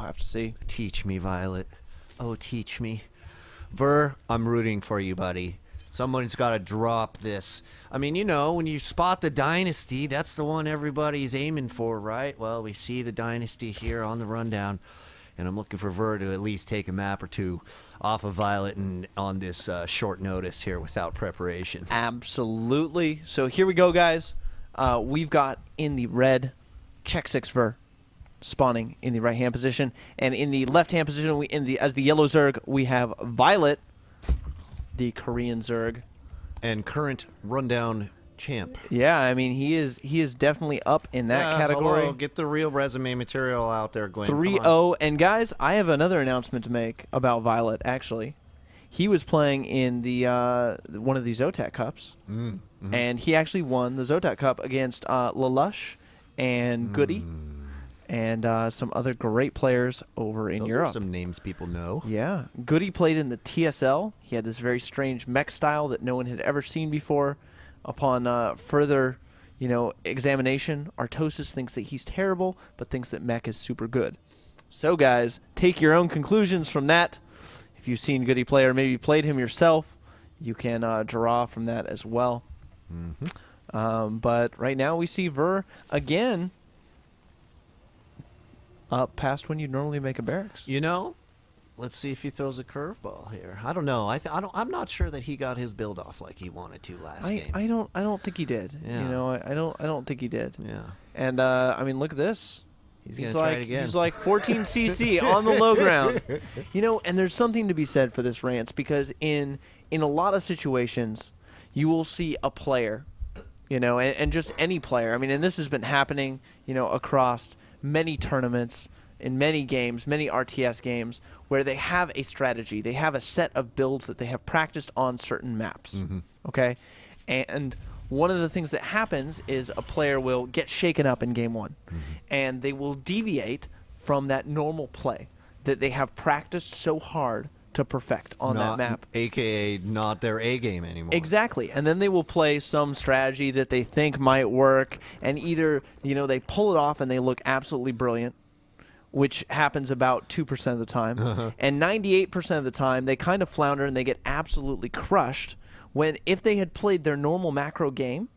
have to see. Teach me, viOlet. Oh, teach me. Ver, I'm rooting for you, buddy. Someone's got to drop this. I mean, you know, when you spot the Dynasty, that's the one everybody's aiming for, right? Well, we see the Dynasty here on the rundown, and I'm looking for Ver to at least take a map or two off of viOlet and on this short notice here without preparation. Absolutely. So here we go, guys. We've got in the red xSixver spawning in the right-hand position, and in the left-hand position, as the yellow Zerg, we have viOlet, the Korean Zerg, and current rundown champ. Yeah, I mean he is definitely up in that category. Hello. Get the real resume material out there, Gwin. 3-0, and guys, I have another announcement to make about viOlet. Actually, he was playing in the one of the Zotac Cups, and he actually won the Zotac Cup against Lelouch and Goody. And some other great players over in Europe. Those are some names people know. Yeah. Goody played in the TSL. He had this very strange mech style that no one had ever seen before. Upon further, examination, Artosis thinks that he's terrible, but thinks that mech is super good. So, guys, take your own conclusions from that. If you've seen Goody play or maybe played him yourself, you can draw from that as well. But right now we see Ver again up past when you normally make a barracks. Let's see if he throws a curveball here. I don't know. I'm not sure that he got his build off like he wanted to last game. I don't think he did. Yeah. I don't think he did. Yeah. And I mean, look at this. He's gonna try it again. He's like 14 CC on the low ground. And there's something to be said for this Rance, because in a lot of situations, you will see a player, and just any player. I mean, and this has been happening, across many tournaments, in many games, many RTS games, where they have a strategy. They have a set of builds that they have practiced on certain maps. Okay? And one of the things that happens is a player will get shaken up in game one, and they will deviate from that normal play that they have practiced so hard to perfect on that map. AKA not their A game anymore. Exactly. And then they will play some strategy that they think might work, and either, they pull it off and they look absolutely brilliant, which happens about 2% of the time, and 98% of the time they kind of flounder and they get absolutely crushed, when if they had played their normal macro game,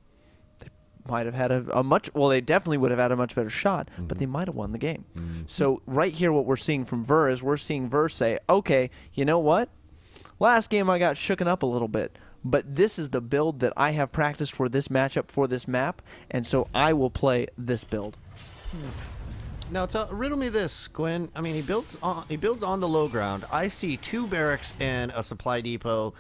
they might have had they definitely would have had a much better shot, but they might have won the game. So right here what we're seeing from Ver is we're seeing Ver say, okay, you know what? Last game I got shooken up a little bit, but this is the build that I have practiced for this matchup, for this map, and so I will play this build. Now, riddle me this, Gwin. I mean, he builds on the low ground. I see 2 barracks and a supply depot.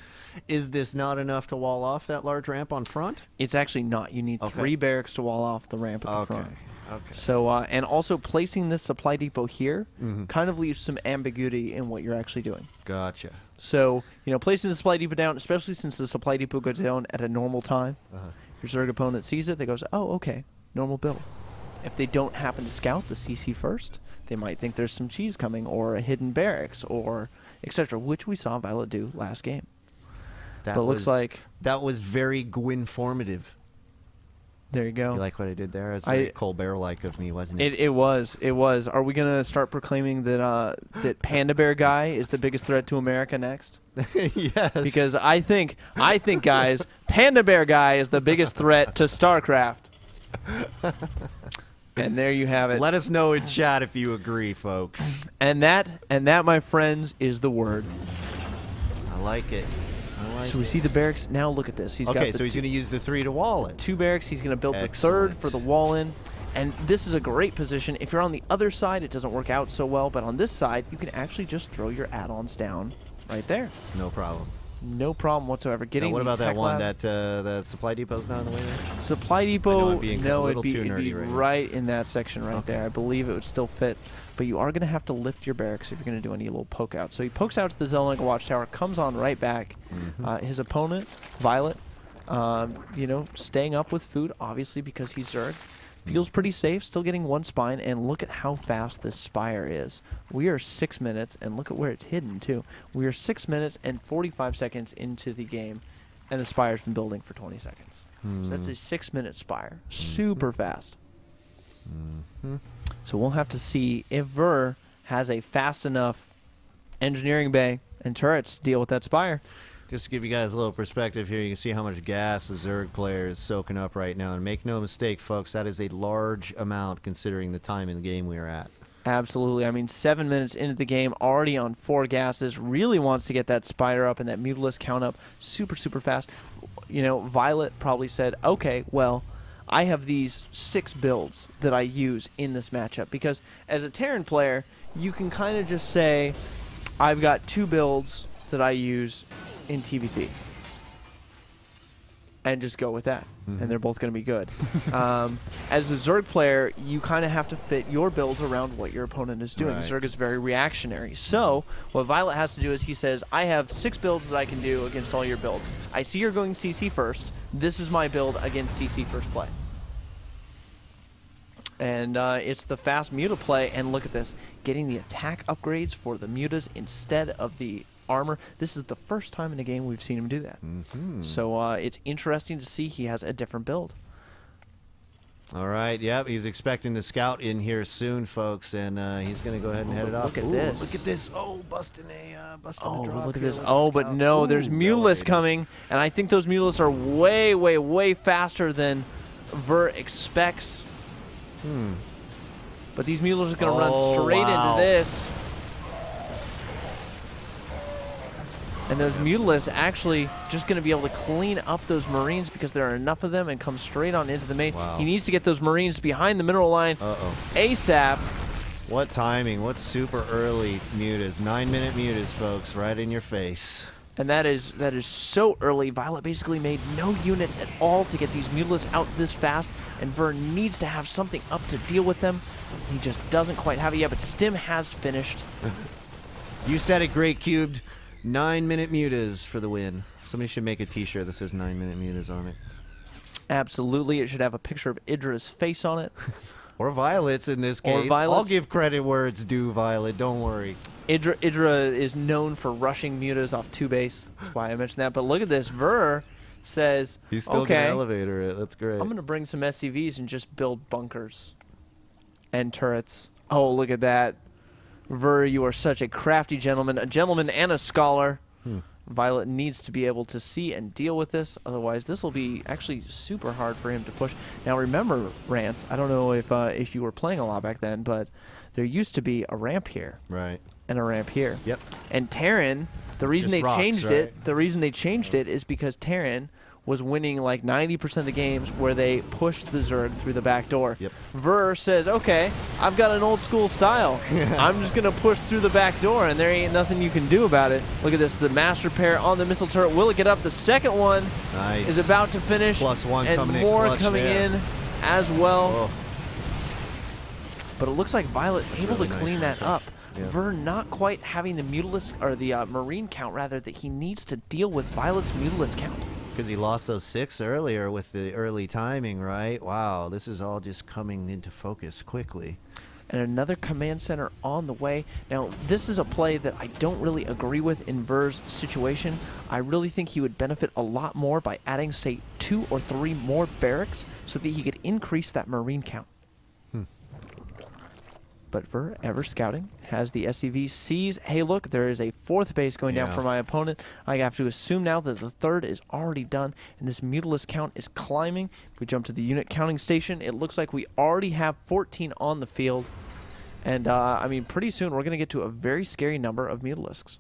Is this not enough to wall off that large ramp on front? It's actually not. You need 3 barracks to wall off the ramp at the front. Okay. So, and also placing this supply depot here kind of leaves some ambiguity in what you're actually doing. Gotcha. So, placing the supply depot down, especially since the supply depot goes down at a normal time, your Zerg opponent sees it, they goes, oh, okay, normal build. If they don't happen to scout the CC first, they might think there's some cheese coming, or a hidden barracks, or etc., which we saw viOlet do last game. But it looks like that was very Gwin-formative. There you go. You like what I did there? It's very Colbert-like of me, wasn't it? It was. Are we going to start proclaiming that that Panda Bear guy is the biggest threat to America next? Yes. Because I think, guys, Panda Bear guy is the biggest threat to StarCraft. And there you have it. Let us know in chat if you agree, folks. And that, my friends, is the word. I like it. So we see the barracks. Now look at this. He's got so he's going to use the 3 to wall it. 2 barracks. He's going to build the 3rd for the wall in. And this is a great position. If you're on the other side, it doesn't work out so well. But on this side, you can actually just throw your add-ons down right there. No problem. No problem whatsoever. Getting. Now what about that one that the supply depot's not in the way there? Supply depot, it'd be right, right in that section right there. I believe it would still fit, but you are going to have to lift your barracks if you're going to do any little poke out. So he pokes out to the Zelnega Watchtower, comes on right back. His opponent, viOlet, staying up with food, obviously because he's Zerg. Feels pretty safe, still getting 1 spine, and look at how fast this spire is. We are 6 minutes, and look at where it's hidden, too. We are 6 minutes and 45 seconds into the game, and the spire's been building for 20 seconds. So that's a 6-minute spire. Super fast. So we'll have to see if Ver has a fast enough engineering bay and turrets to deal with that Spire. Just to give you guys a little perspective here, you can see how much gas the Zerg player is soaking up right now. And make no mistake, folks, that is a large amount considering the time in the game we are at. Absolutely. I mean, 7 minutes into the game, already on 4 gases, really wants to get that Spire up and that Mutalisk count up super, super fast. You know, viOlet probably said, okay, well, I have these 6 builds that I use in this matchup. Because as a Terran player, you can kind of just say, I've got 2 builds that I use in TVC. And just go with that. And they're both going to be good. As a Zerg player, you kind of have to fit your build around what your opponent is doing. Right. Zerg is very reactionary. So what viOlet has to do is he says, I have 6 builds that I can do against all your builds. I see you're going CC first. This is my build against CC first play. And it's the fast Muta play. And look at this. Getting the attack upgrades for the Mutas instead of the armor. This is the first time in a game we've seen him do that. So it's interesting to see he has a different build. All right, yep, he's expecting the scout in here soon, folks, and he's going to go ahead and head it off. Look at this. Look at this. Oh, busting a drop. Look at here this. with Oh, the but scout. no, Ooh, there's Mutalisk elevators. coming, and I think those Mutalisk are way, way, way faster than Ver expects. But these Mutalisk are going to run straight into this. And those Mutalisks actually just going to be able to clean up those Marines because there are enough of them and come straight on into the main. Wow. He needs to get those Marines behind the mineral line ASAP. What timing. What super early mutas. 9-minute mutas, folks, right in your face. And that is so early. viOlet basically made no units at all to get these Mutalisks out this fast, and Vern needs to have something up to deal with them. He just doesn't quite have it yet, but Stim has finished. You said it great, Cubed. 9-minute mutas for the win. Somebody should make a t-shirt that says 9-minute mutas on it. Absolutely. It should have a picture of Idra's face on it. Or viOlet's in this case. I'll give credit where it's due, viOlet. Don't worry. Idra is known for rushing mutas off 2 base. That's why I mentioned that. But look at this. Ver says, He's still okay, going to elevator it. That's great. I'm going to bring some SCVs and just build bunkers and turrets. Oh, look at that. Ver, you are such a crafty gentleman and a scholar. viOlet needs to be able to see and deal with this. Otherwise, this will be actually super hard for him to push. Now, remember, Rance, I don't know if you were playing a lot back then, but there used to be a ramp here. Right. And a ramp here. Yep. And Terran, the reason Just they rocks, changed right? it, the reason they changed it is because Terran was winning like 90% of the games where they pushed the Zerg through the back door. Yep. Ver says, okay, I've got an old school style. I'm just going to push through the back door, and there ain't nothing you can do about it. Look at this, the master pair on the missile turret. Will it get up? The second one is about to finish. +1 and coming in more clutch coming there. in as well. Whoa. But it looks like viOlet able really to nice clean right that there. up. Yeah. Ver not quite having the Mutalisk, or the Marine count rather, that he needs to deal with viOlet's Mutalisk count. Because he lost those 6 earlier with the early timing, right? Wow, this is all just coming into focus quickly. And another command center on the way. Now, this is a play that I don't really agree with in Ver's situation. I really think he would benefit a lot more by adding, say, 2 or 3 more barracks so that he could increase that Marine count. But Ver, ever scouting, has the SCV, sees, hey, look, there is a 4th base going down for my opponent. I have to assume now that the 3rd is already done, and this Mutalisk count is climbing. If we jump to the unit counting station, it looks like we already have 14 on the field. And, I mean, pretty soon we're going to get to a very scary number of Mutalisks.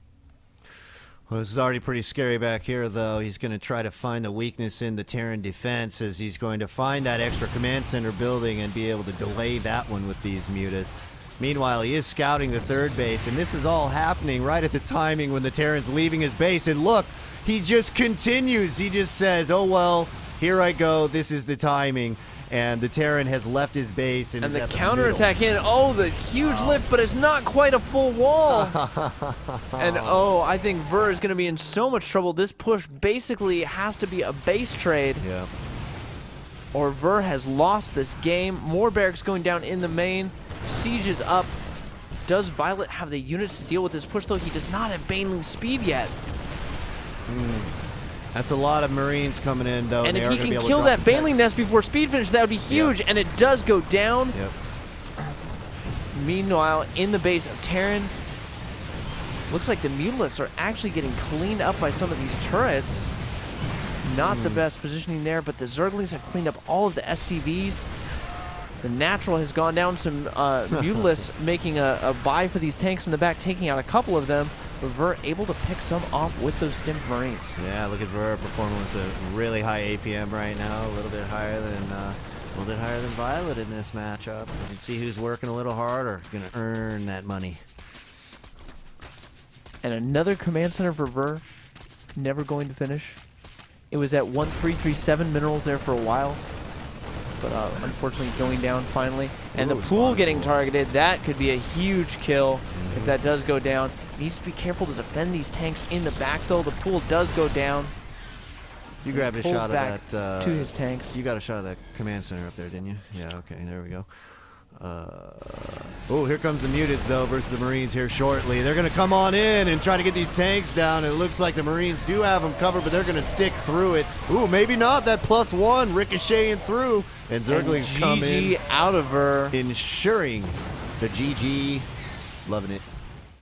Well, this is already pretty scary back here, though. He's going to try to find the weakness in the Terran defense as he's going to find that extra command center building and be able to delay that one with these mutas. Meanwhile, he is scouting the 3rd base, and this is all happening right at the timing when the Terran's leaving his base. And look, he just continues. He just says, oh, well, here I go. This is the timing. And the Terran has left his base. And the counterattack in. Oh, the huge lift, but it's not quite a full wall. And, oh, I think Ver is going to be in so much trouble. This push basically has to be a base trade. Yeah. Or Ver has lost this game. More barracks going down in the main. Siege is up. Does viOlet have the units to deal with this push, though? He does not have Baneling speed yet. That's a lot of Marines coming in, though. And if he can kill that Baneling nest before speed finish, that would be huge. And it does go down. Yep. Meanwhile, in the base of Terran, looks like the Mutalisks are actually getting cleaned up by some of these turrets. Not the best positioning there, but the Zerglings have cleaned up all of the SCVs. The Natural has gone down. Some Mutalisks making a buy for these tanks in the back, taking out a couple of them. But Ver able to pick some off with those Stimped Marines. Yeah, look at Ver performing with a really high APM right now, a little bit higher than viOlet in this matchup. You can see who's working a little harder, going to earn that money. And another command center for Ver, never going to finish. It was at 1337 minerals there for a while, but unfortunately going down finally. And the pool getting targeted, that could be a huge kill if that does go down. Needs to be careful to defend these tanks in the back though. The pool does go down. You grabbed a shot of that to his tanks. You got a shot of that command center up there, didn't you? Yeah, okay, there we go. Oh, here comes the Mutants, though, versus the Marines here shortly. They're going to come on in and try to get these tanks down. It looks like the Marines do have them covered, but they're going to stick through it. Ooh, maybe not. That +1 ricocheting through. And Zerglings come in. GG out of Ver. Ensuring the GG. Loving it.